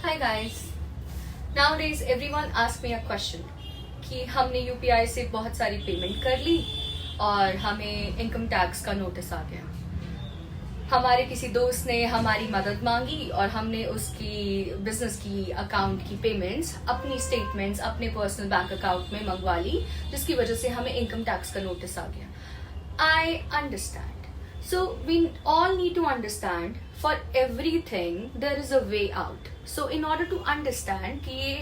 Hi guys. Nowadays everyone asks me a question कि हमने UPI से बहुत सारी पेमेंट कर ली और हमें इनकम टैक्स का नोटिस आ गया। हमारे किसी दोस्त ने हमारी मदद मांगी और हमने उसकी बिजनेस की अकाउंट की पेमेंट्स अपनी स्टेटमेंट्स अपने पर्सनल बैंक अकाउंट में मंगवा ली, जिसकी वजह से हमें इनकम टैक्स का नोटिस आ गया। I understand. So we all need to understand for everything there is a way out. So in order to understand कि ये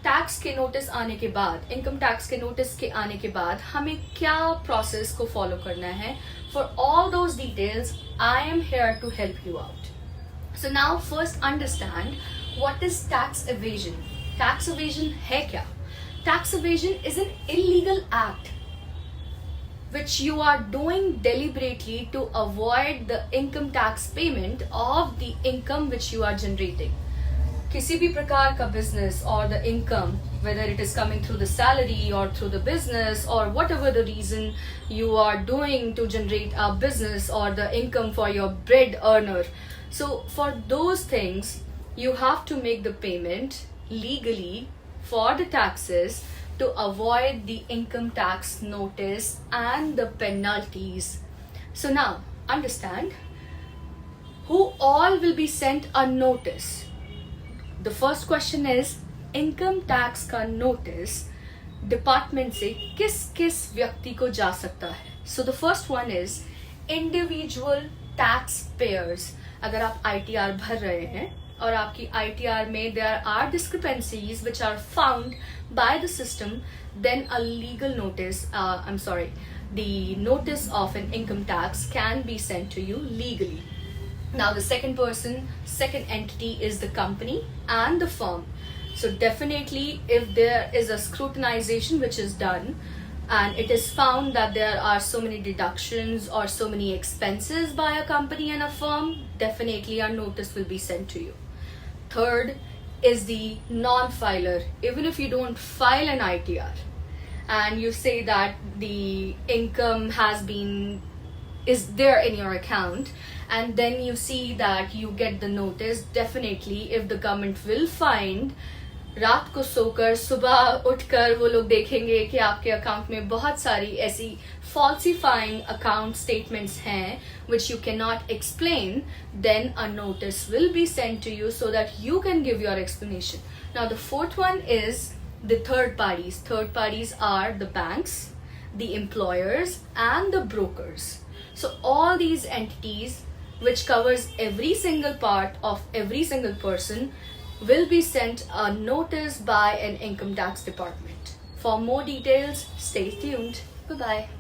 टैक्स के नोटिस आने के बाद, इनकम टैक्स के नोटिस के आने के बाद हमें क्या प्रोसेस को फॉलो करना है, for all those details I am here to help you out. So now first understand what is tax evasion. Tax evasion है क्या? Tax evasion is an illegal act which you are doing deliberately to avoid the income tax payment of the income which you are generating. किसी भी प्रकार का business or the income, whether it is coming through the salary or through the business or whatever the reason you are doing to generate a business or the income for your bread earner. So for those things, you have to make the payment legally for the taxes to avoid the income tax notice and the penalties. So now understand who all will be sent a notice. The first question is income tax का notice department से किस किस व्यक्ति को जा सकता है. So the first one is individual taxpayers. अगर आप ITR भर रहे हैं और आपकी ITR में there are discrepancies which are found by the system, then a legal notice, the notice of an income tax can be sent to you legally. Now the second entity is the company and the firm. So definitely if there is a scrutinization which is done and it is found that there are so many deductions or so many expenses by a company and a firm, definitely a notice will be sent to you. Third is the non-filer. Even if you don't file an ITR and you say that the income is there in your account, and then you see that you get the notice, definitely if the government will find, रात को सोकर सुबह उठकर वो लोग देखेंगे कि आपके अकाउंट में बहुत सारी ऐसी falsifying account statements हैं which you cannot explain, then a notice will be sent to you so that you can give your explanation. Now the fourth one is the third parties. Third parties are the banks, the employers and the brokers. So all these entities which covers every single part of every single person will be sent a notice by an income tax department. For more details, stay tuned. Bye-bye.